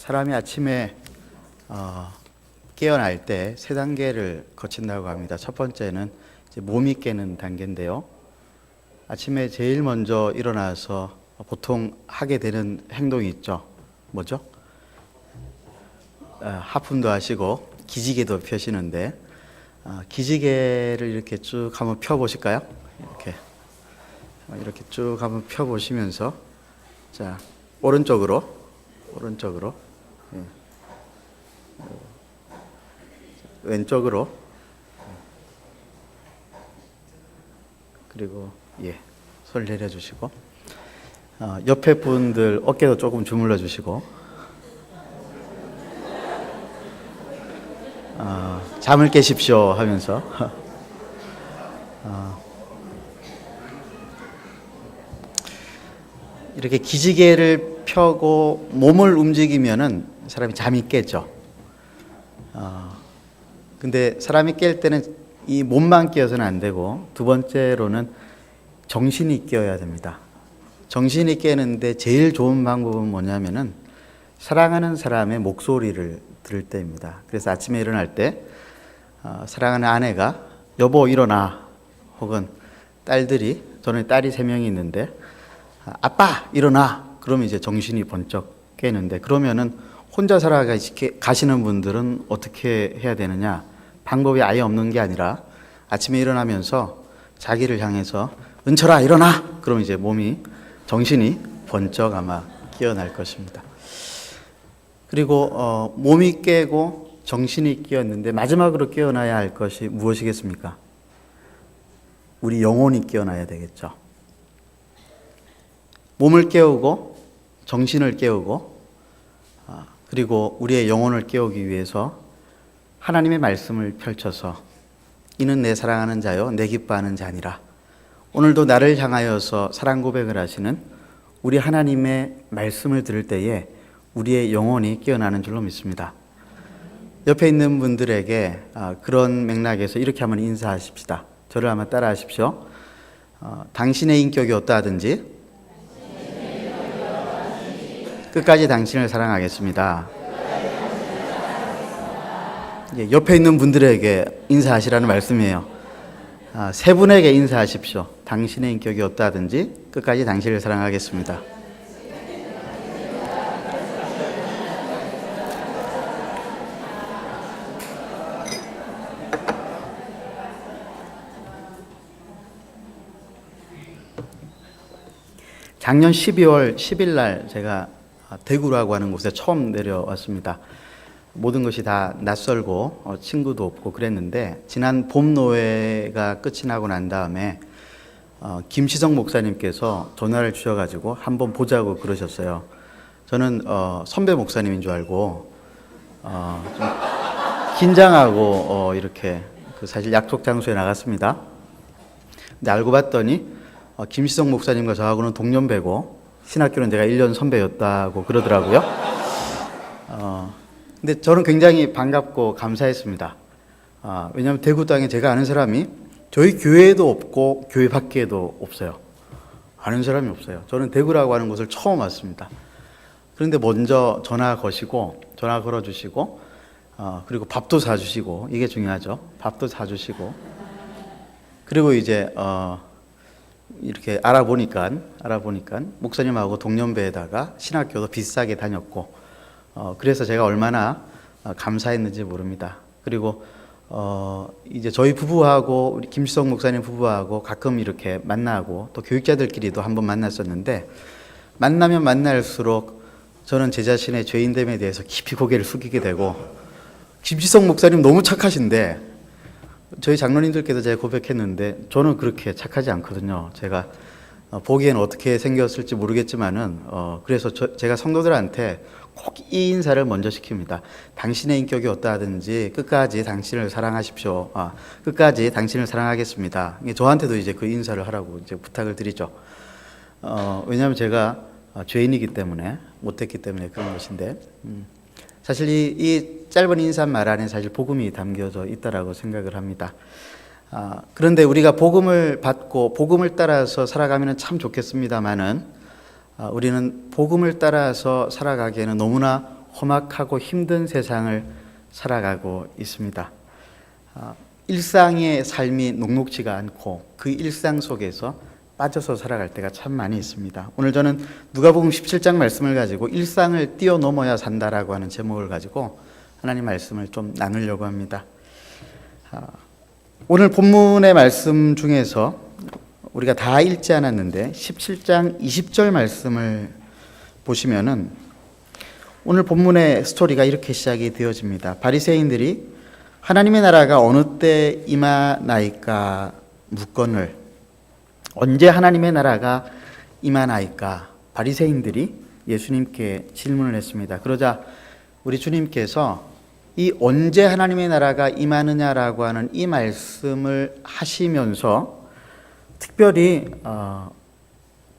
사람이 아침에 깨어날 때 세 단계를 거친다고 합니다. 첫 번째는 이제 몸이 깨는 단계인데요. 아침에 제일 먼저 일어나서 보통 하게 되는 행동이 있죠. 뭐죠? 하품도 하시고 기지개도 펴시는데 기지개를 이렇게 쭉 한번 펴보실까요? 이렇게 쭉 한번 펴보시면서 자 오른쪽으로 예. 왼쪽으로 그리고 손 내려주시고 옆에 분들 어깨도 조금 주물러 주시고 잠을 깨십시오 하면서 이렇게 기지개를 펴고 몸을 움직이면은 사람이 잠이 깨죠. 근데 사람이 깰 때는 이 몸만 깨어서는 안 되고 두 번째로는 정신이 깨어야 됩니다. 정신이 깨는데 제일 좋은 방법은 뭐냐면은 사랑하는 사람의 목소리를 들을 때입니다. 그래서 아침에 일어날 때 사랑하는 아내가 여보 일어나, 혹은 딸들이, 저는 딸이 3명이 있는데 아빠 일어나, 그러면 이제 정신이 번쩍 깨는데, 그러면은 혼자 살아가시는 분들은 어떻게 해야 되느냐? 방법이 아예 없는 게 아니라 아침에 일어나면서 자기를 향해서 은철아 일어나! 그러면 이제 정신이 번쩍 아마 깨어날 것입니다. 그리고 몸이 깨고 정신이 깨었는데 마지막으로 깨어나야 할 것이 무엇이겠습니까? 우리 영혼이 깨어나야 되겠죠. 몸을 깨우고 정신을 깨우고 그리고 우리의 영혼을 깨우기 위해서 하나님의 말씀을 펼쳐서 이는 내 사랑하는 자요 내 기뻐하는 자니라. 오늘도 나를 향하여서 사랑 고백을 하시는 우리 하나님의 말씀을 들을 때에 우리의 영혼이 깨어나는 줄로 믿습니다. 옆에 있는 분들에게 그런 맥락에서 이렇게 한번 인사하십시다. 저를 한번 따라 하십시오. 당신의 인격이 어떠하든지 끝까지 당신을 사랑하겠습니다. 옆에 있는 분들에게 인사하시라는 말씀이에요. 3분에게 인사하십시오. 당신의 인격이 어떠하든지 끝까지 당신을 사랑하겠습니다. 작년 12월 10일 날 제가 대구라고 하는 곳에 처음 내려왔습니다. 모든 것이 다 낯설고 친구도 없고 그랬는데, 지난 봄 노회가 끝이 나고 난 다음에 김시성 목사님께서 전화를 주셔가지고 한번 보자고 그러셨어요. 저는 선배 목사님인 줄 알고 좀 긴장하고 이렇게 사실 약속 장소에 나갔습니다. 근데 알고 봤더니 김시성 목사님과 저하고는 동년배고 신학교는 제가 1년 선배였다고 그러더라고요. 근데 저는 굉장히 반갑고 감사했습니다. 왜냐하면 대구 땅에 제가 아는 사람이 저희 교회에도 없고 교회 밖에도 없어요. 아는 사람이 없어요. 저는 대구라고 하는 곳을 처음 왔습니다. 그런데 먼저 전화 걸어주시고 그리고 밥도 사주시고, 이게 중요하죠. 밥도 사주시고, 그리고 이제 이렇게 알아보니까 목사님하고 동년배에다가 신학교도 비싸게 다녔고, 그래서 제가 얼마나 감사했는지 모릅니다. 그리고 이제 저희 부부하고 우리 김시성 목사님 부부하고 가끔 이렇게 만나고 또 교육자들끼리도 한번 만났었는데, 만나면 만날수록 저는 제 자신의 죄인됨에 대해서 깊이 고개를 숙이게 되고, 김시성 목사님 너무 착하신데, 저희 장로님들께도 제가 고백했는데 저는 그렇게 착하지 않거든요. 제가 보기에는 어떻게 생겼을지 모르겠지만은 그래서 제가 성도들한테 꼭 이 인사를 먼저 시킵니다. 당신의 인격이 어떠하든지 끝까지 당신을 사랑하십시오. 끝까지 당신을 사랑하겠습니다. 저한테도 이제 그 인사를 하라고 이제 부탁을 드리죠. 왜냐하면 제가 죄인이기 때문에, 못했기 때문에 그런 것인데, 사실 이 짧은 인사말 안에 사실 복음이 담겨져 있다라고 생각을 합니다. 그런데 우리가 복음을 받고 복음을 따라서 살아가면 참 좋겠습니다만은 우리는 복음을 따라서 살아가기에는 너무나 험악하고 힘든 세상을 살아가고 있습니다. 일상의 삶이 녹록지가 않고 그 일상 속에서 빠져서 살아갈 때가 참 많이 있습니다. 오늘 저는 누가복음 17장 말씀을 가지고 일상을 뛰어넘어야 산다라고 하는 제목을 가지고 하나님 말씀을 좀 나누려고 합니다. 오늘 본문의 말씀 중에서 우리가 다 읽지 않았는데 17장 20절 말씀을 보시면은 오늘 본문의 스토리가 이렇게 시작이 되어집니다. 바리새인들이 하나님의 나라가 어느 때 임하나이까 묻거늘, 언제 하나님의 나라가 임하나이까 바리새인들이 예수님께 질문을 했습니다. 그러자 우리 주님께서 이 언제 하나님의 나라가 임하느냐라고 하는 이 말씀을 하시면서 특별히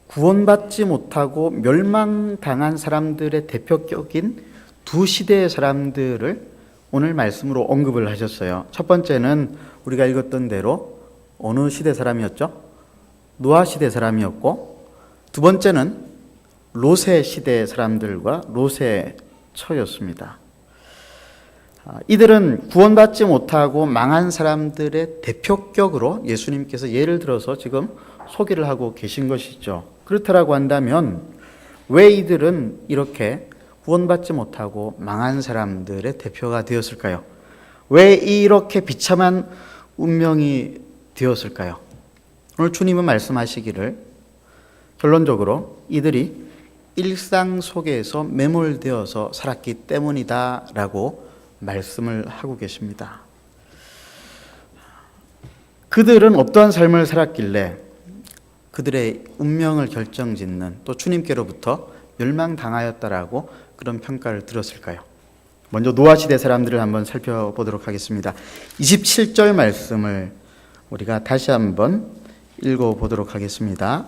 구원받지 못하고 멸망당한 사람들의 대표격인 두 시대의 사람들을 오늘 말씀으로 언급을 하셨어요. 첫 번째는 우리가 읽었던 대로 어느 시대 사람이었죠? 노아 시대 사람이었고, 두 번째는 롯의 시대 사람들과 롯의 처였습니다. 이들은 구원받지 못하고 망한 사람들의 대표격으로 예수님께서 예를 들어서 지금 소개를 하고 계신 것이죠. 그렇다라고 한다면 왜 이들은 이렇게 구원받지 못하고 망한 사람들의 대표가 되었을까요? 왜 이렇게 비참한 운명이 되었을까요? 오늘 주님은 말씀하시기를 결론적으로 이들이 일상 속에서 매몰되어서 살았기 때문이다 라고 말씀을 하고 계십니다. 그들은 어떠한 삶을 살았길래 그들의 운명을 결정짓는 또 주님께로부터 멸망당하였다라고 그런 평가를 들었을까요? 먼저 노아 시대 사람들을 한번 살펴보도록 하겠습니다. 27절 말씀을 우리가 다시 한번 읽어보도록 하겠습니다.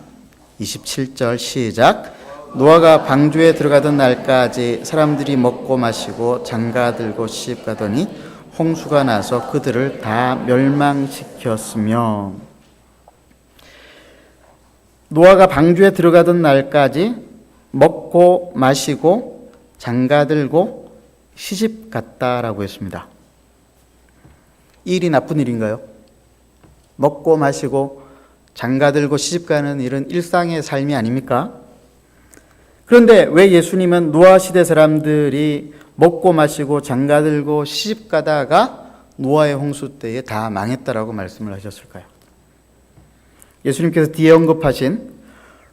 27절 시작. 노아가 방주에 들어가던 날까지 사람들이 먹고 마시고 장가들고 시집가더니 홍수가 나서 그들을 다 멸망시켰으며, 노아가 방주에 들어가던 날까지 먹고 마시고 장가들고 시집갔다라고 했습니다. 이 일이 나쁜 일인가요? 먹고 마시고 장가들고 시집가는 일은 일상의 삶이 아닙니까? 그런데 왜 예수님은 노아 시대 사람들이 먹고 마시고 장가들고 시집가다가 노아의 홍수 때에 다 망했다라고 말씀을 하셨을까요? 예수님께서 뒤에 언급하신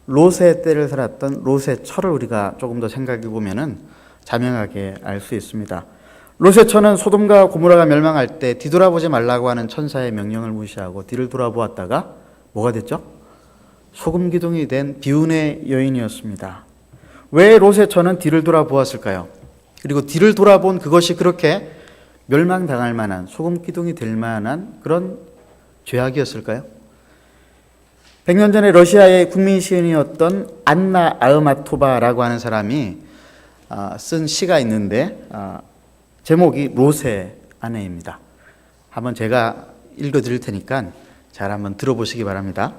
롯의 때를 살았던 롯의 처를 우리가 조금 더 생각해 보면은 자명하게 알 수 있습니다. 롯의 처는 소돔과 고모라가 멸망할 때 뒤돌아보지 말라고 하는 천사의 명령을 무시하고 뒤를 돌아보았다가 뭐가 됐죠? 소금 기둥이 된 비운의 여인이었습니다. 왜 롯의 처는 뒤를 돌아보았을까요? 그리고 뒤를 돌아본 그것이 그렇게 멸망당할 만한, 소금 기둥이 될 만한 그런 죄악이었을까요? 100년 전에 러시아의 국민 시인이었던 안나 아흐마토바라고 하는 사람이 쓴 시가 있는데 제목이 롯의 아내입니다. 한번 제가 읽어드릴 테니까 잘 한번 들어보시기 바랍니다.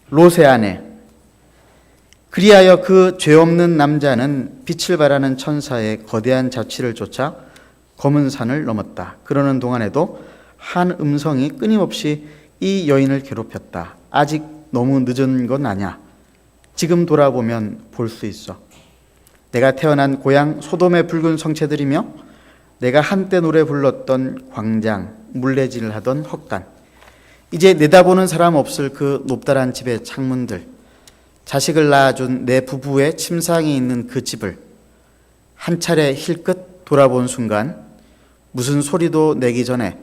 롯의 아내. 그리하여 그 죄 없는 남자는 빛을 발하는 천사의 거대한 자취를 쫓아 검은 산을 넘었다. 그러는 동안에도 한 음성이 끊임없이 이 여인을 괴롭혔다. 아직 너무 늦은 건 아냐. 지금 돌아보면 볼 수 있어. 내가 태어난 고향 소돔의 붉은 성체들이며 내가 한때 노래 불렀던 광장, 물레질을 하던 헛간, 이제 내다보는 사람 없을 그 높다란 집의 창문들, 자식을 낳아준 내 부부의 침상이 있는 그 집을 한 차례 힐끗 돌아본 순간 무슨 소리도 내기 전에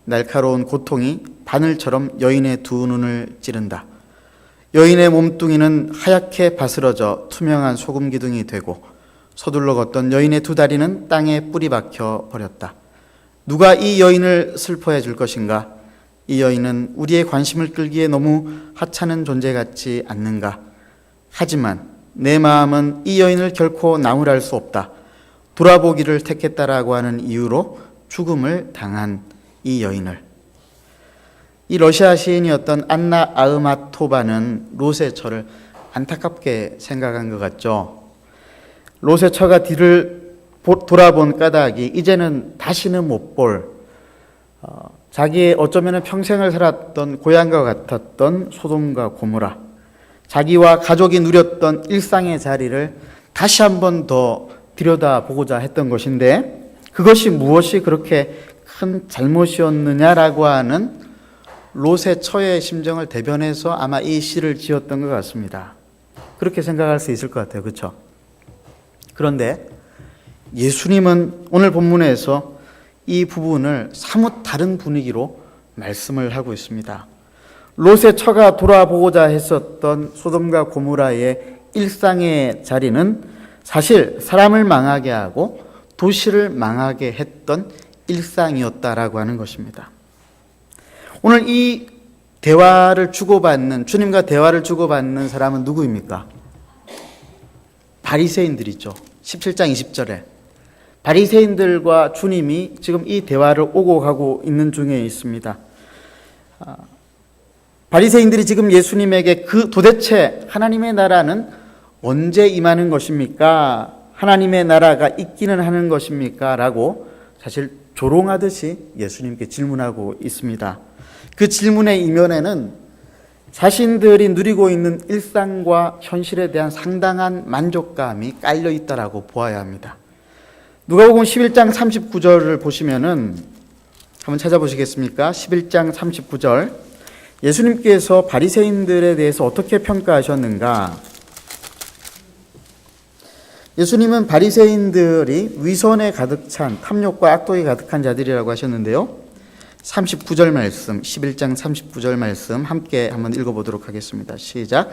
날카로운 고통이 바늘처럼 여인의 두 눈을 찌른다. 여인의 몸뚱이는 하얗게 바스러져 투명한 소금 기둥이 되고 서둘러 걷던 여인의 두 다리는 땅에 뿌리 박혀 버렸다. 누가 이 여인을 슬퍼해 줄 것인가? 이 여인은 우리의 관심을 끌기에 너무 하찮은 존재 같지 않는가? 하지만 내 마음은 이 여인을 결코 나무랄 수 없다. 돌아보기를 택했다라고 하는 이유로 죽음을 당한 이 여인을. 이 러시아 시인이었던 안나 아흐마토바는 롯의 처를 안타깝게 생각한 것 같죠. 롯의 처가 뒤를 돌아본 까닭이 이제는 다시는 못 볼 자기의 어쩌면 평생을 살았던 고향과 같았던 소돔과 고모라, 자기와 가족이 누렸던 일상의 자리를 다시 한 번 더 들여다보고자 했던 것인데, 그것이 무엇이 그렇게 큰 잘못이었느냐라고 하는 롯의 처의 심정을 대변해서 아마 이 시를 지었던 것 같습니다. 그렇게 생각할 수 있을 것 같아요. 그렇죠? 그런데 예수님은 오늘 본문에서 이 부분을 사뭇 다른 분위기로 말씀을 하고 있습니다. 롯의 처가 돌아보고자 했었던 소돔과 고모라의 일상의 자리는 사실 사람을 망하게 하고 도시를 망하게 했던 일상이었다라고 하는 것입니다. 오늘 이 대화를 주고받는, 주님과 대화를 주고받는 사람은 누구입니까? 바리새인들이죠. 17장 20절에 바리새인들과 주님이 지금 이 대화를 오고 가고 있는 중에 있습니다. 바리새인들이 지금 예수님에게 도대체 하나님의 나라는 언제 임하는 것입니까? 하나님의 나라가 있기는 하는 것입니까? 라고 사실 조롱하듯이 예수님께 질문하고 있습니다. 그 질문의 이면에는 자신들이 누리고 있는 일상과 현실에 대한 상당한 만족감이 깔려 있다라고 보아야 합니다. 누가복음 11장 39절을 보시면은 한번 찾아보시겠습니까? 11장 39절. 예수님께서 바리새인들에 대해서 어떻게 평가하셨는가? 예수님은 바리새인들이 위선에 가득 찬 탐욕과 악독이 가득한 자들이라고 하셨는데요. 39절 말씀, 11장 39절 말씀 함께 한번 읽어보도록 하겠습니다. 시작.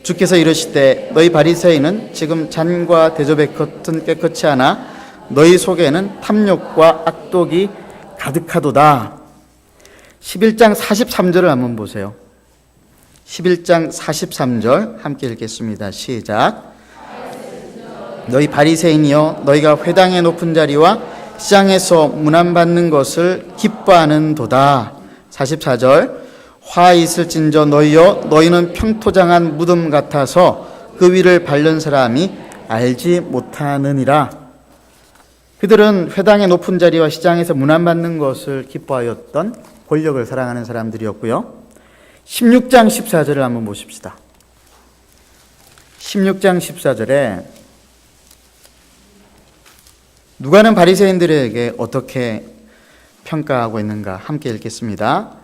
주께서 이르시되 너희 바리새인은 지금 잔과 대접의 겉은 깨끗이 하나 너희 속에는 탐욕과 악독이 가득하도다. 11장 43절을 한번 보세요. 11장 43절 함께 읽겠습니다. 시작. 너희 바리새인이여 너희가 회당의 높은 자리와 시장에서 문안받는 것을 기뻐하는도다. 44절. 화 있을진저 너희여 너희는 평토장한 무덤 같아서 그 위를 밟는 사람이 알지 못하느니라. 그들은 회당의 높은 자리와 시장에서 문안받는 것을 기뻐하였던 권력을 사랑하는 사람들이었고요. 16장 14절을 한번 보십시다. 16장 14절에 누가는 바리새인들에게 어떻게 평가하고 있는가 함께 읽겠습니다.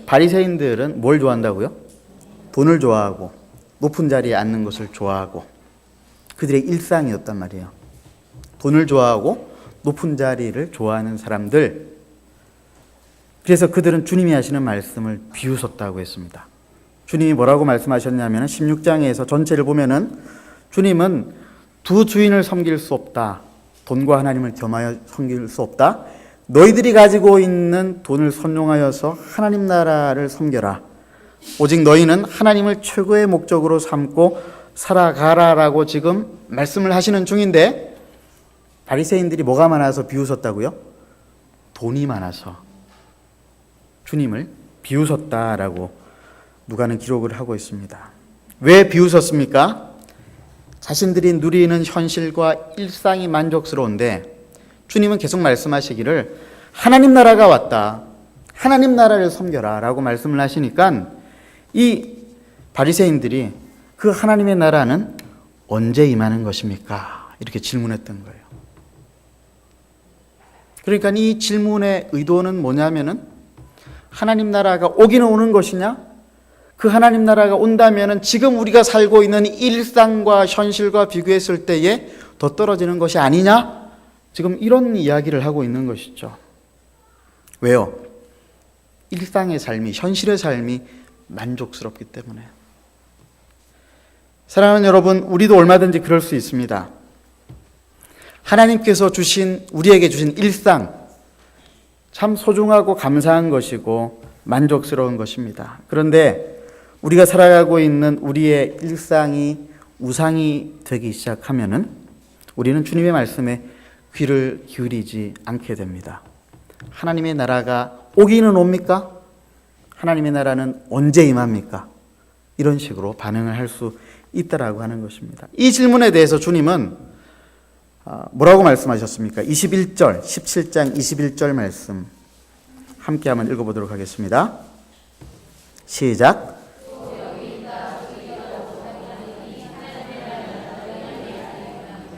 바리새인들은 뭘 좋아한다고요? 돈을 좋아하고 높은 자리에 앉는 것을 좋아하고 그들의 일상이었단 말이에요. 돈을 좋아하고 높은 자리를 좋아하는 사람들. 그래서 그들은 주님이 하시는 말씀을 비웃었다고 했습니다. 주님이 뭐라고 말씀하셨냐면 16장에서 전체를 보면은 주님은 두 주인을 섬길 수 없다. 돈과 하나님을 겸하여 섬길 수 없다. 너희들이 가지고 있는 돈을 선용하여서 하나님 나라를 섬겨라. 오직 너희는 하나님을 최고의 목적으로 삼고 살아가라라고 지금 말씀을 하시는 중인데 바리새인들이 뭐가 많아서 비웃었다고요? 돈이 많아서 주님을 비웃었다라고 누가는 기록을 하고 있습니다. 왜 비웃었습니까? 자신들이 누리는 현실과 일상이 만족스러운데 주님은 계속 말씀하시기를 하나님 나라가 왔다. 하나님 나라를 섬겨라 라고 말씀을 하시니까 이 바리새인들이 그 하나님의 나라는 언제 임하는 것입니까? 이렇게 질문했던 거예요. 그러니까 이 질문의 의도는 뭐냐면은 하나님 나라가 오기는 오는 것이냐? 그 하나님 나라가 온다면은 지금 우리가 살고 있는 일상과 현실과 비교했을 때에 더 떨어지는 것이 아니냐? 지금 이런 이야기를 하고 있는 것이죠. 왜요? 일상의 삶이, 현실의 삶이 만족스럽기 때문에. 사랑하는 여러분, 우리도 얼마든지 그럴 수 있습니다. 하나님께서 우리에게 주신 일상, 참 소중하고 감사한 것이고 만족스러운 것입니다. 그런데 우리가 살아가고 있는 우리의 일상이 우상이 되기 시작하면은 우리는 주님의 말씀에 귀를 기울이지 않게 됩니다. 하나님의 나라가 오기는 옵니까? 하나님의 나라는 언제 임합니까? 이런 식으로 반응을 할 수 있다라고 하는 것입니다. 이 질문에 대해서 주님은 뭐라고 말씀하셨습니까? 21절, 17장 21절 말씀 함께 한번 읽어보도록 하겠습니다. 시작.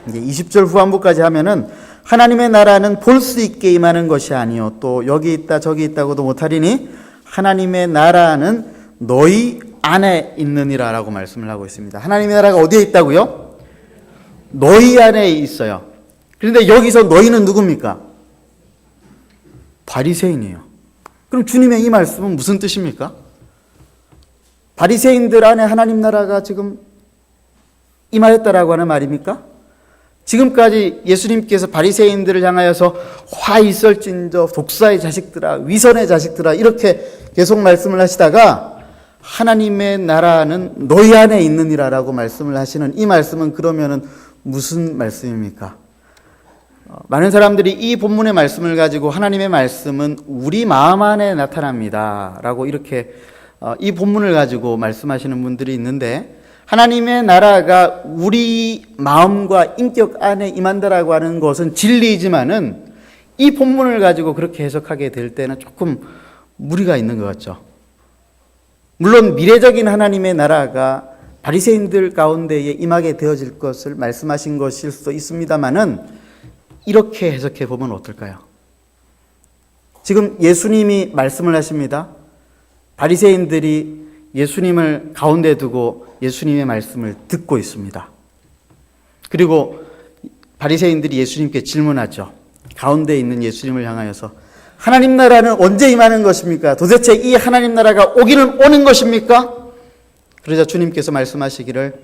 이제 20절 후반부까지 하면은 하나님의 나라는 볼 수 있게 임하는 것이 아니요 또 여기 있다 저기 있다고도 못하리니 하나님의 나라는 너희 안에 있느니라 라고 말씀을 하고 있습니다. 하나님의 나라가 어디에 있다고요? 너희 안에 있어요. 그런데 여기서 너희는 누굽니까? 바리새인이에요. 그럼 주님의 이 말씀은 무슨 뜻입니까? 바리새인들 안에 하나님 나라가 지금 임하였다라고 하는 말입니까? 지금까지 예수님께서 바리새인들을 향하여서 화 있을진저 독사의 자식들아 위선의 자식들아 이렇게 계속 말씀을 하시다가 하나님의 나라는 너희 안에 있느니라라고 말씀을 하시는 이 말씀은 그러면은 무슨 말씀입니까? 많은 사람들이 이 본문의 말씀을 가지고 하나님의 말씀은 우리 마음 안에 나타납니다 라고 이렇게 이 본문을 가지고 말씀하시는 분들이 있는데 하나님의 나라가 우리 마음과 인격 안에 임한다라고 하는 것은 진리이지만은 이 본문을 가지고 그렇게 해석하게 될 때는 조금 무리가 있는 것 같죠. 물론 미래적인 하나님의 나라가 바리새인들 가운데에 임하게 되어질 것을 말씀하신 것일 수도 있습니다만은 이렇게 해석해 보면 어떨까요? 지금 예수님이 말씀을 하십니다. 바리새인들이 예수님을 가운데 두고 예수님의 말씀을 듣고 있습니다. 그리고 바리새인들이 예수님께 질문하죠. 가운데 있는 예수님을 향하여서 하나님 나라는 언제 임하는 것입니까? 도대체 이 하나님 나라가 오기는 오는 것입니까? 그러자 주님께서 말씀하시기를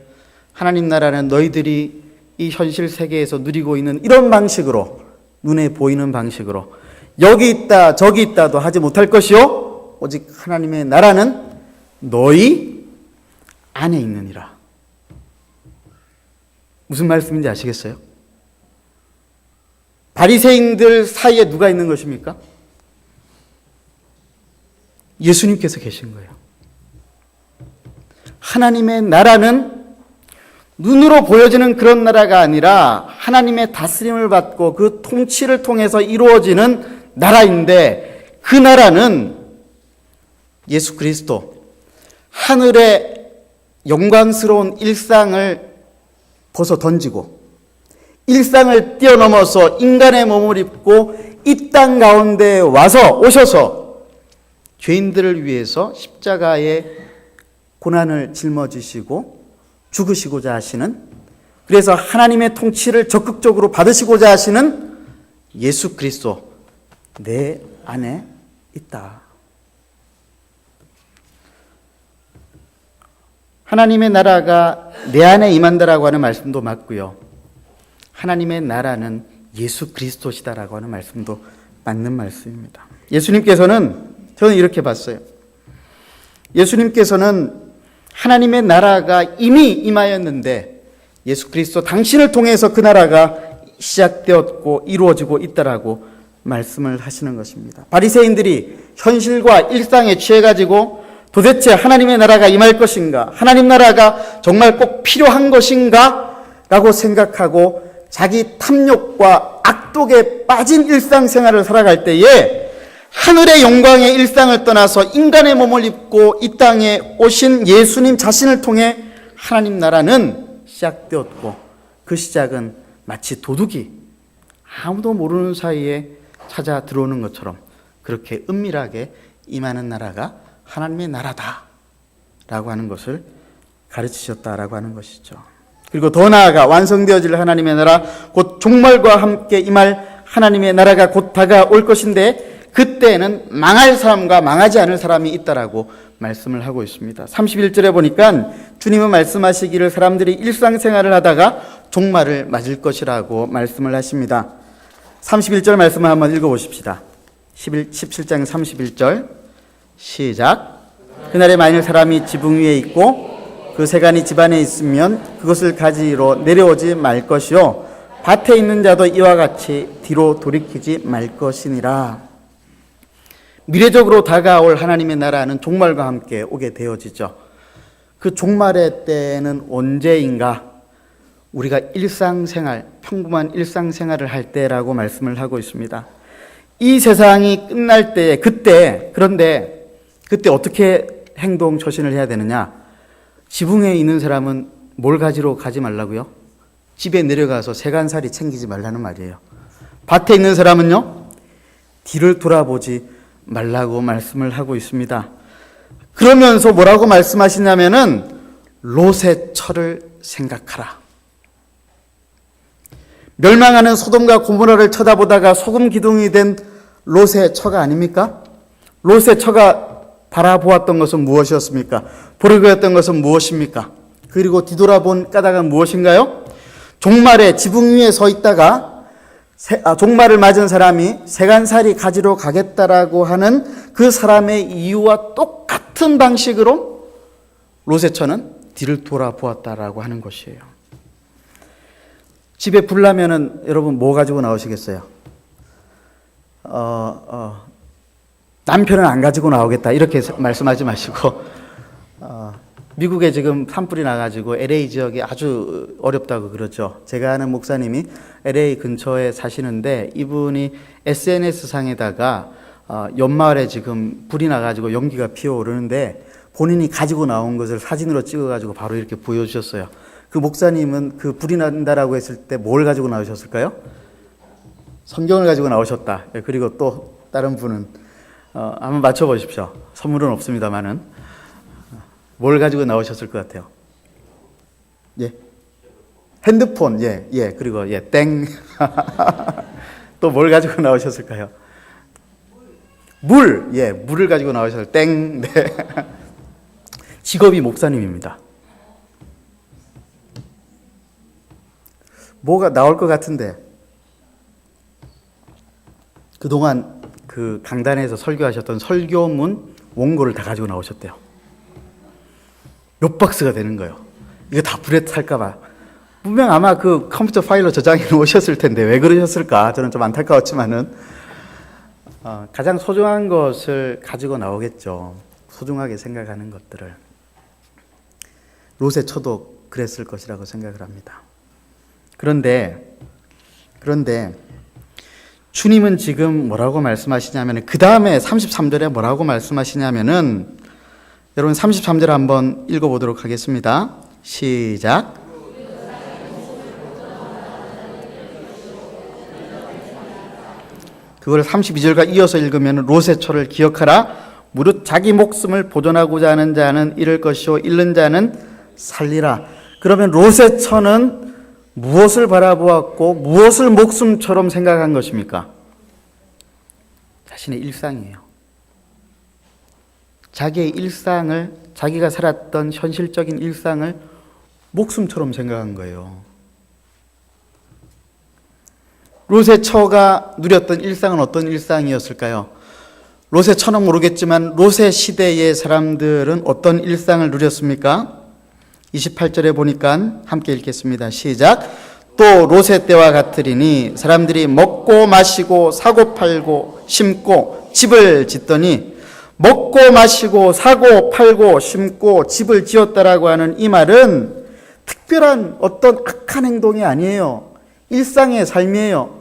하나님 나라는 너희들이 이 현실 세계에서 누리고 있는 이런 방식으로 눈에 보이는 방식으로 여기 있다 저기 있다도 하지 못할 것이요 오직 하나님의 나라는 너희 안에 있느니라. 무슨 말씀인지 아시겠어요? 바리새인들 사이에 누가 있는 것입니까? 예수님께서 계신 거예요. 하나님의 나라는 눈으로 보여지는 그런 나라가 아니라 하나님의 다스림을 받고 그 통치를 통해서 이루어지는 나라인데 그 나라는 예수 그리스도 하늘의 영광스러운 일상을 벗어 던지고 일상을 뛰어넘어서 인간의 몸을 입고 이 땅 가운데 오셔서 죄인들을 위해서 십자가의 고난을 짊어지시고 죽으시고자 하시는, 그래서 하나님의 통치를 적극적으로 받으시고자 하시는 예수 그리스도 내 안에 있다. 하나님의 나라가 내 안에 임한다라고 하는 말씀도 맞고요. 하나님의 나라는 예수 그리스도시다라고 하는 말씀도 맞는 말씀입니다. 예수님께서는, 저는 이렇게 봤어요. 예수님께서는 하나님의 나라가 이미 임하였는데 예수 그리스도 당신을 통해서 그 나라가 시작되었고 이루어지고 있다라고 말씀을 하시는 것입니다. 바리새인들이 현실과 일상에 취해가지고 도대체 하나님의 나라가 임할 것인가? 하나님 나라가 정말 꼭 필요한 것인가? 라고 생각하고 자기 탐욕과 악독에 빠진 일상생활을 살아갈 때에 하늘의 영광의 일상을 떠나서 인간의 몸을 입고 이 땅에 오신 예수님 자신을 통해 하나님 나라는 시작되었고 그 시작은 마치 도둑이 아무도 모르는 사이에 찾아 들어오는 것처럼 그렇게 은밀하게 임하는 나라가 하나님의 나라다라고 하는 것을 가르치셨다라고 하는 것이죠. 그리고 더 나아가 완성되어질 하나님의 나라, 곧 종말과 함께 임할 하나님의 나라가 곧 다가올 것인데 그때는 망할 사람과 망하지 않을 사람이 있다라고 말씀을 하고 있습니다. 31절에 보니까 주님은 말씀하시기를 사람들이 일상생활을 하다가 종말을 맞을 것이라고 말씀을 하십니다. 31절 말씀을 한번 읽어보십시다. 17장 31절 시작. 그날에 만일 사람이 지붕 위에 있고 그 세간이 집안에 있으면 그것을 가지러 내려오지 말 것이요 밭에 있는 자도 이와 같이 뒤로 돌이키지 말 것이니라. 미래적으로 다가올 하나님의 나라는 종말과 함께 오게 되어지죠. 그 종말의 때는 언제인가? 우리가 일상생활, 평범한 일상생활을 할 때라고 말씀을 하고 있습니다. 이 세상이 끝날 때에 그런데 그때 어떻게 행동 처신을 해야 되느냐? 지붕에 있는 사람은 뭘 가지러 가지 말라고요? 집에 내려가서 세간살이 챙기지 말라는 말이에요. 밭에 있는 사람은요, 뒤를 돌아보지 말라고 말씀을 하고 있습니다. 그러면서 뭐라고 말씀하시냐면은 롯의 처를 생각하라. 멸망하는 소돔과 고모라를 쳐다보다가 소금 기둥이 된 롯의 처가 아닙니까? 롯의 처가 바라보았던 것은 무엇이었습니까? 보르고였던 것은 무엇입니까? 그리고 뒤돌아본 까닭은 무엇인가요? 종말에 지붕 위에 서 있다가 종말을 맞은 사람이 세간살이 가지러 가겠다라고 하는 그 사람의 이유와 똑같은 방식으로 롯의 처는 뒤를 돌아보았다라고 하는 것이에요. 집에 불 나면은 여러분 뭐 가지고 나오시겠어요? 남편은 안 가지고 나오겠다 이렇게 말씀하지 마시고 미국에 지금 산불이 나가지고 LA 지역이 아주 어렵다고 그러죠. 제가 아는 목사님이 LA 근처에 사시는데 이분이 SNS 상에다가 연말에 지금 불이 나가지고 연기가 피어오르는데 본인이 가지고 나온 것을 사진으로 찍어가지고 바로 이렇게 보여주셨어요. 그 목사님은 그 불이 난다라고 했을 때 뭘 가지고 나오셨을까요? 성경을 가지고 나오셨다. 그리고 또 다른 분은 한번 맞춰보십시오. 선물은 없습니다만은 뭘 가지고 나오셨을 것 같아요? 예, 핸드폰. 예, 그리고 땡. 또 뭘 가지고 나오셨을까요? 물을 가지고 나오셨을 땡. 네. 직업이 목사님입니다. 뭐가 나올 것 같은데 그동안 그 강단에서 설교하셨던 설교문 원고를 다 가지고 나오셨대요. 몇 박스가 되는 거예요. 이거 다 불에 탈까봐. 분명 아마 그 컴퓨터 파일로 저장해 놓으셨을 텐데 왜 그러셨을까? 저는 좀 안타까웠지만은 가장 소중한 것을 가지고 나오겠죠. 소중하게 생각하는 것들을. 롯의 처도 그랬을 것이라고 생각을 합니다. 그런데 주님은 지금 뭐라고 말씀하시냐면 그 다음에 33절에 뭐라고 말씀하시냐면은 여러분 33절 한번 읽어보도록 하겠습니다. 시작. 그걸 32절과 이어서 읽으면 롯의 처를 기억하라. 무릇 자기 목숨을 보존하고자 하는 자는 잃을 것이요 잃는 자는 살리라. 그러면 롯의 처는 무엇을 바라보았고 무엇을 목숨처럼 생각한 것입니까? 자신의 일상이에요. 자기의 일상을, 자기가 살았던 현실적인 일상을 목숨처럼 생각한 거예요. 롯의 처가 누렸던 일상은 어떤 일상이었을까요? 롯의 처는 모르겠지만 롯의 시대의 사람들은 어떤 일상을 누렸습니까? 28절에 보니까 함께 읽겠습니다. 시작. 또 롯의 때와 같으리니 사람들이 먹고 마시고 사고 팔고 심고 집을 짓더니 먹고 마시고 사고 팔고 심고 집을 지었다라고 하는 이 말은 특별한 어떤 악한 행동이 아니에요. 일상의 삶이에요.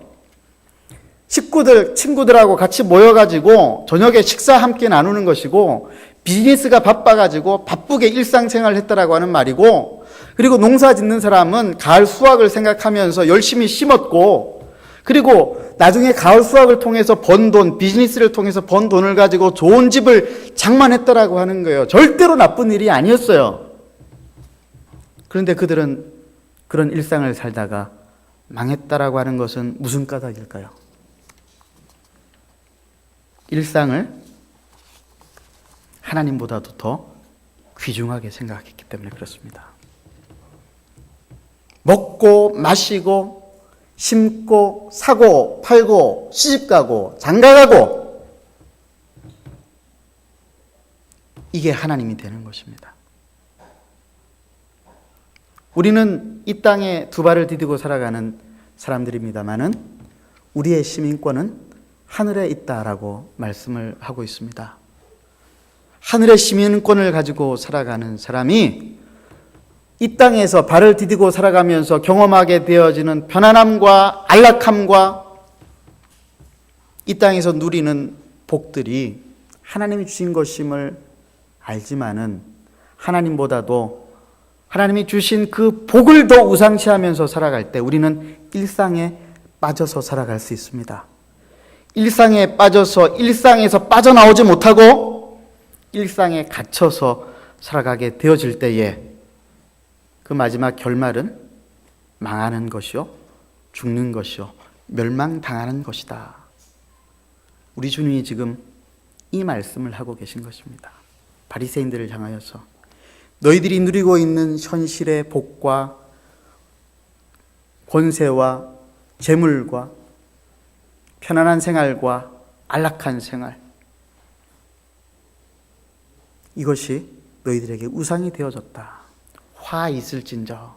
친구들하고 같이 모여가지고 저녁에 식사 함께 나누는 것이고 비즈니스가 바빠가지고 바쁘게 일상생활을 했다라고 하는 말이고 그리고 농사 짓는 사람은 가을 수확을 생각하면서 열심히 심었고 그리고 나중에 가을 수확을 통해서 번 돈, 비즈니스를 통해서 번 돈을 가지고 좋은 집을 장만했다라고 하는 거예요. 절대로 나쁜 일이 아니었어요. 그런데 그들은 그런 일상을 살다가 망했다라고 하는 것은 무슨 까닭일까요? 일상을 하나님보다도 더 귀중하게 생각했기 때문에 그렇습니다. 먹고 마시고 심고 사고 팔고 시집가고 장가가고 이게 하나님이 되는 것입니다. 우리는 이 땅에 두 발을 디디고 살아가는 사람들입니다마는 우리의 시민권은 하늘에 있다라고 말씀을 하고 있습니다. 하늘의 시민권을 가지고 살아가는 사람이 이 땅에서 발을 디디고 살아가면서 경험하게 되어지는 편안함과 안락함과 이 땅에서 누리는 복들이 하나님이 주신 것임을 알지만은 하나님보다도 하나님이 주신 그 복을 더 우상시하면서 살아갈 때 우리는 일상에 빠져서 살아갈 수 있습니다. 일상에 빠져서 일상에서 빠져나오지 못하고 일상에 갇혀서 살아가게 되어질 때에 그 마지막 결말은 망하는 것이요, 죽는 것이요, 멸망당하는 것이다. 우리 주님이 지금 이 말씀을 하고 계신 것입니다. 바리새인들을 향하여서 너희들이 누리고 있는 현실의 복과 권세와 재물과 편안한 생활과 안락한 생활, 이것이 너희들에게 우상이 되어졌다. 화 있을진저.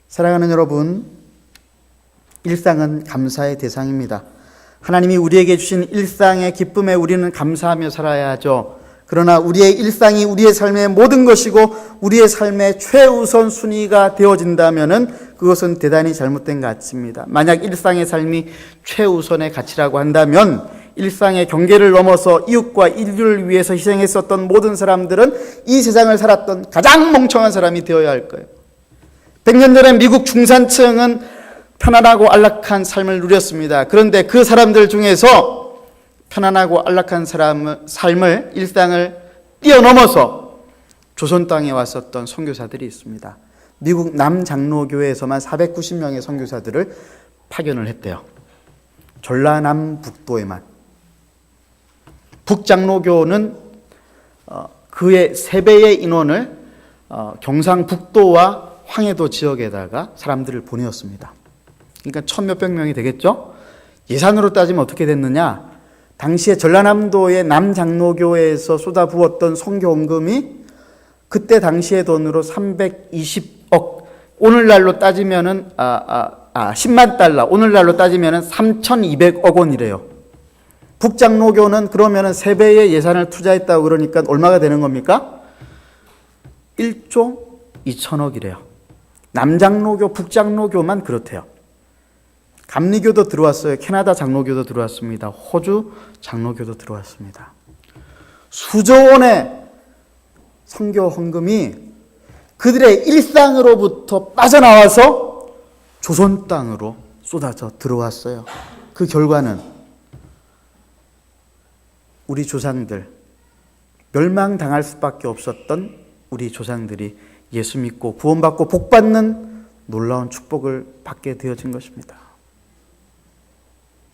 사랑하는 여러분, 일상은 감사의 대상입니다. 하나님이 우리에게 주신 일상의 기쁨에 우리는 감사하며 살아야 하죠. 그러나 우리의 일상이 우리의 삶의 모든 것이고 우리의 삶의 최우선 순위가 되어진다면 그것은 대단히 잘못된 것 같습니다. 만약 일상의 삶이 최우선의 가치라고 한다면 일상의 경계를 넘어서 이웃과 인류를 위해서 희생했었던 모든 사람들은 이 세상을 살았던 가장 멍청한 사람이 되어야 할 거예요. 100년 전에 미국 중산층은 편안하고 안락한 삶을 누렸습니다. 그런데 그 사람들 중에서 편안하고 안락한 삶을, 일상을 뛰어넘어서 조선 땅에 왔었던 선교사들이 있습니다. 미국 남장로교회에서만 490명의 선교사들을 파견을 했대요. 전라남북도에만. 북장로교는 그의 3배의 인원을 경상북도와 황해도 지역에다가 사람들을 보내었습니다. 그러니까 1000몇백 명이 되겠죠? 예산으로 따지면 어떻게 됐느냐? 당시에 전라남도의 남장로교회에서 쏟아부었던 선교원금이 그때 당시의 돈으로 320억, 오늘날로 따지면은 10만 달러, 오늘날로 따지면은 3,200억 원이래요. 북장로교는 그러면은 3배의 예산을 투자했다고 그러니까 얼마가 되는 겁니까? 1조 2천억이래요. 남장로교, 북장로교만 그렇대요. 감리교도 들어왔어요. 캐나다 장로교도 들어왔습니다. 호주 장로교도 들어왔습니다. 수조 원의 선교 헌금이 그들의 일상으로부터 빠져나와서 조선 땅으로 쏟아져 들어왔어요. 그 결과는 우리 조상들, 멸망당할 수밖에 없었던 우리 조상들이 예수 믿고 구원받고 복받는 놀라운 축복을 받게 되어진 것입니다.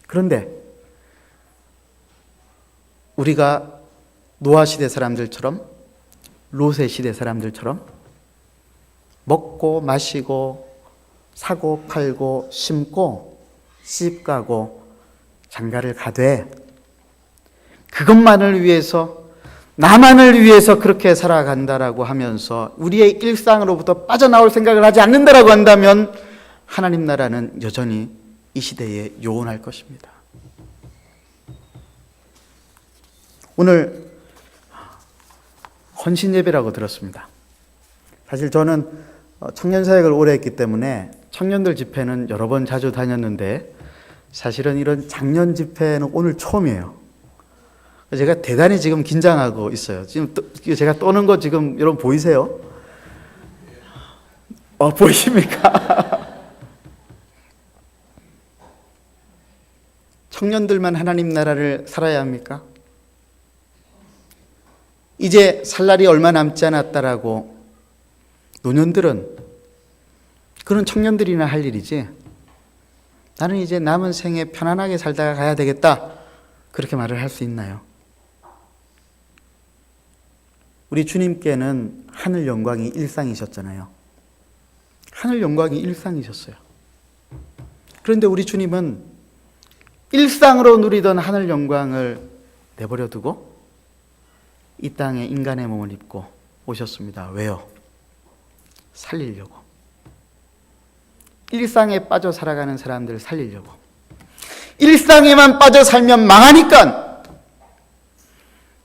그런데 우리가 노아 시대 사람들처럼, 롯의 시대 사람들처럼 먹고 마시고 사고 팔고 심고 시집가고 장가를 가되 그것만을 위해서, 나만을 위해서 그렇게 살아간다라고 하면서 우리의 일상으로부터 빠져나올 생각을 하지 않는다라고 한다면 하나님 나라는 여전히 이 시대에 요원할 것입니다. 오늘 헌신예배라고 들었습니다. 사실 저는 청년사역을 오래 했기 때문에 청년들 집회는 여러 번 자주 다녔는데 사실은 이런 장년 집회는 오늘 처음이에요. 제가 대단히 지금 긴장하고 있어요. 지금 제가 떠는 거 지금 여러분 보이세요? 보이십니까? 청년들만 하나님 나라를 살아야 합니까? 이제 살 날이 얼마 남지 않았다라고 노년들은, 그런 청년들이나 할 일이지, 나는 이제 남은 생에 편안하게 살다가 가야 되겠다, 그렇게 말을 할 수 있나요? 우리 주님께는 하늘 영광이 일상이셨잖아요. 하늘 영광이 일상이셨어요. 그런데 우리 주님은 일상으로 누리던 하늘 영광을 내버려 두고 이 땅에 인간의 몸을 입고 오셨습니다. 왜요? 살리려고. 일상에 빠져 살아가는 사람들을 살리려고. 일상에만 빠져 살면 망하니까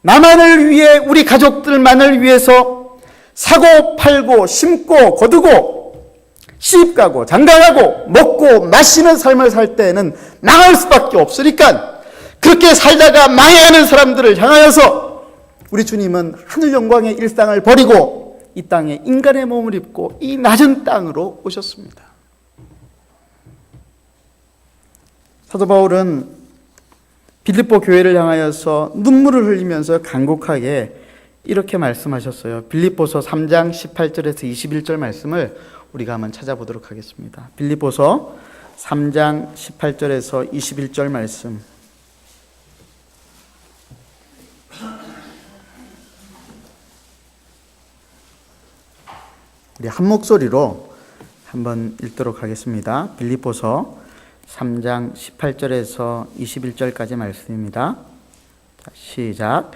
나만을 위해, 우리 가족들만을 위해서 사고 팔고 심고 거두고 시집가고 장가가고 먹고 마시는 삶을 살 때는 망할 수밖에 없으니까 그렇게 살다가 망해가는 사람들을 향하여서 우리 주님은 하늘 영광의 일상을 버리고 이 땅에 인간의 몸을 입고 이 낮은 땅으로 오셨습니다. 사도 바울은 빌립보 교회를 향하여서 눈물을 흘리면서 간곡하게 이렇게 말씀하셨어요. 빌립보서 3장 18절에서 21절 말씀을 우리가 한번 찾아보도록 하겠습니다. 빌립보서 3장 18절에서 21절 말씀. 우리 한 목소리로 한번 읽도록 하겠습니다. 빌립보서 3장 18절에서 21절까지 말씀입니다. 자, 시작.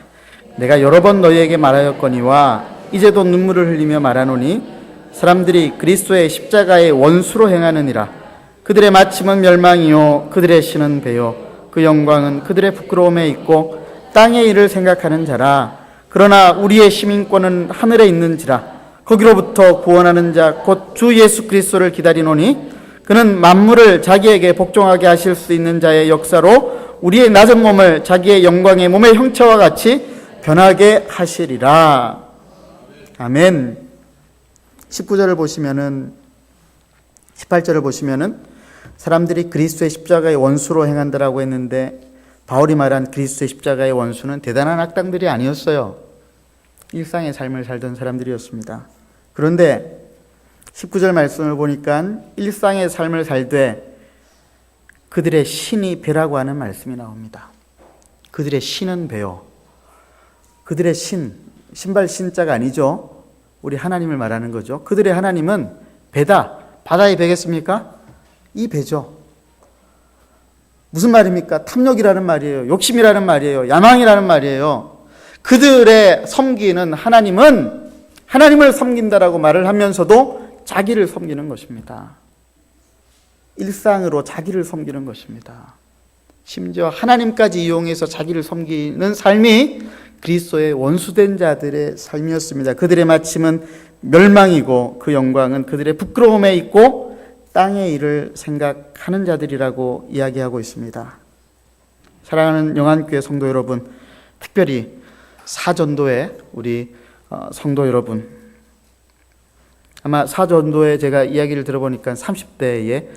내가 여러 번 너희에게 말하였거니와 이제도 눈물을 흘리며 말하노니 사람들이 그리스도의 십자가의 원수로 행하느니라. 그들의 마침은 멸망이요 그들의 신은 배요 그 영광은 그들의 부끄러움에 있고 땅의 일을 생각하는 자라. 그러나 우리의 시민권은 하늘에 있는지라. 거기로부터 구원하는 자 곧 주 예수 그리스도를 기다리노니 그는 만물을 자기에게 복종하게 하실 수 있는 자의 역사로 우리의 낮은 몸을 자기의 영광의 몸의 형체와 같이 변하게 하시리라. 아멘. 19절을 보시면은 18절을 보시면은 사람들이 그리스도의 십자가의 원수로 행한다라고 했는데 바울이 말한 그리스도의 십자가의 원수는 대단한 악당들이 아니었어요. 일상의 삶을 살던 사람들이었습니다. 그런데 19절 말씀을 보니까 일상의 삶을 살되 그들의 신이 배라고 하는 말씀이 나옵니다. 그들의 신은 배요. 그들의 신발 신자가 아니죠. 우리 하나님을 말하는 거죠. 그들의 하나님은 배다. 바다의 배겠습니까? 이 배죠. 무슨 말입니까? 탐욕이라는 말이에요. 욕심이라는 말이에요. 야망이라는 말이에요. 그들의 섬기는 하나님은 하나님을 섬긴다라고 말을 하면서도 자기를 섬기는 것입니다. 일상으로 자기를 섬기는 것입니다. 심지어 하나님까지 이용해서 자기를 섬기는 삶이 그리스도의 원수된 자들의 삶이었습니다. 그들의 마침은 멸망이고 그 영광은 그들의 부끄러움에 있고 땅의 일을 생각하는 자들이라고 이야기하고 있습니다. 사랑하는 영안교회 성도 여러분, 특별히 사전도의 우리 성도 여러분, 아마 사전도에 제가 이야기를 들어보니까 30대의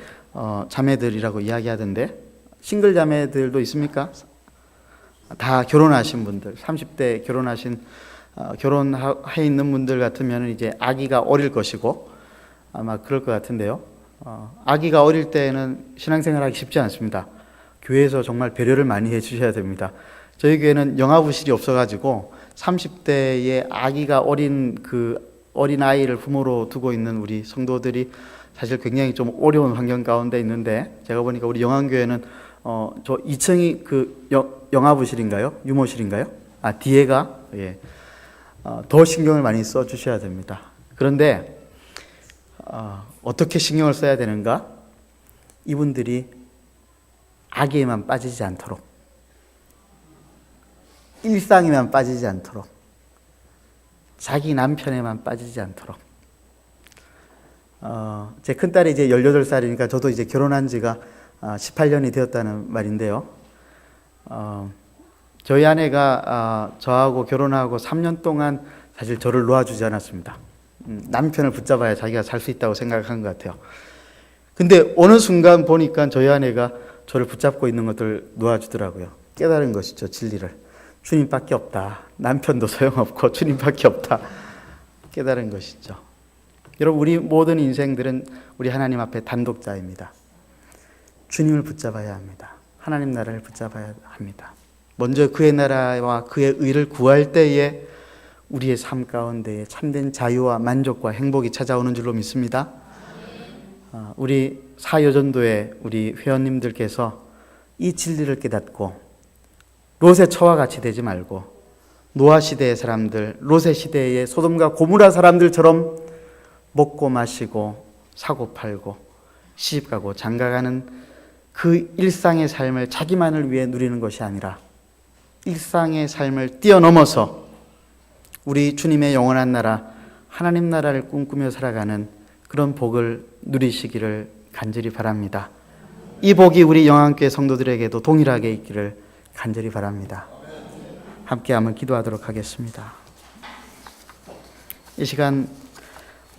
자매들이라고 이야기하던데 싱글 자매들도 있습니까? 다 결혼하신 분들, 30대 결혼하신 결혼해 있는 분들 같으면 이제 아기가 어릴 것이고 아마 그럴 것 같은데요. 아기가 어릴 때는 신앙생활하기 쉽지 않습니다. 교회에서 정말 배려를 많이 해주셔야 됩니다. 저희 교회는 영아부실이 없어가지고 30대의 아기가 어린 아이를 부모로 두고 있는 우리 성도들이 사실 굉장히 좀 어려운 환경 가운데 있는데 제가 보니까 우리 영안교회는 저 2층이 그 영아부실인가요? 유모실인가요? 뒤에가 더 신경을 많이 써 주셔야 됩니다. 그런데 어떻게 신경을 써야 되는가? 이분들이 악에만 빠지지 않도록, 일상에만 빠지지 않도록, 자기 남편에만 빠지지 않도록. 제 큰딸이 이제 18살이니까 저도 이제 결혼한 지가 18년이 되었다는 말인데요. 저희 아내가 저하고 결혼하고 3년 동안 사실 저를 놓아주지 않았습니다. 남편을 붙잡아야 자기가 살 수 있다고 생각한 것 같아요. 근데 어느 순간 보니까 저희 아내가 저를 붙잡고 있는 것을 놓아주더라고요. 깨달은 것이죠, 진리를. 주님밖에 없다. 남편도 소용없고 주님밖에 없다. 깨달은 것이죠. 여러분, 우리 모든 인생들은 우리 하나님 앞에 단독자입니다. 주님을 붙잡아야 합니다. 하나님 나라를 붙잡아야 합니다. 먼저 그의 나라와 그의 의를 구할 때에 우리의 삶 가운데에 참된 자유와 만족과 행복이 찾아오는 줄로 믿습니다. 우리 사여전도의 우리 회원님들께서 이 진리를 깨닫고 롯의 처와 같이 되지 말고 노아 시대의 사람들, 롯의 시대의 소돔과 고모라 사람들처럼 먹고 마시고 사고 팔고 시집가고 장가가는 그 일상의 삶을 자기만을 위해 누리는 것이 아니라 일상의 삶을 뛰어넘어서 우리 주님의 영원한 나라, 하나님 나라를 꿈꾸며 살아가는 그런 복을 누리시기를 간절히 바랍니다. 이 복이 우리 영안교회 성도들에게도 동일하게 있기를 간절히 바랍니다. 함께 한번 기도하도록 하겠습니다. 이 시간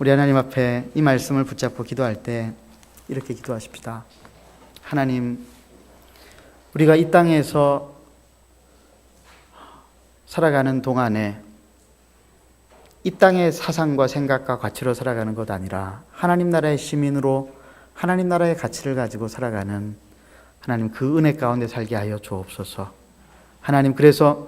우리 하나님 앞에 이 말씀을 붙잡고 기도할 때 이렇게 기도하십시다. 하나님, 우리가 이 땅에서 살아가는 동안에 이 땅의 사상과 생각과 가치로 살아가는 것 아니라 하나님 나라의 시민으로 하나님 나라의 가치를 가지고 살아가는 하나님 그 은혜 가운데 살게 하여 주옵소서. 하나님, 그래서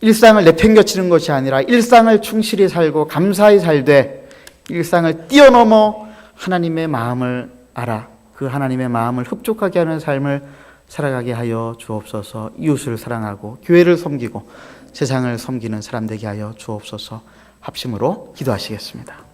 일상을 내팽겨치는 것이 아니라 일상을 충실히 살고 감사히 살되 일상을 뛰어넘어 하나님의 마음을 알아 그 하나님의 마음을 흡족하게 하는 삶을 살아가게 하여 주옵소서. 이웃을 사랑하고 교회를 섬기고 세상을 섬기는 사람 되게 하여 주옵소서. 합심으로 기도하시겠습니다.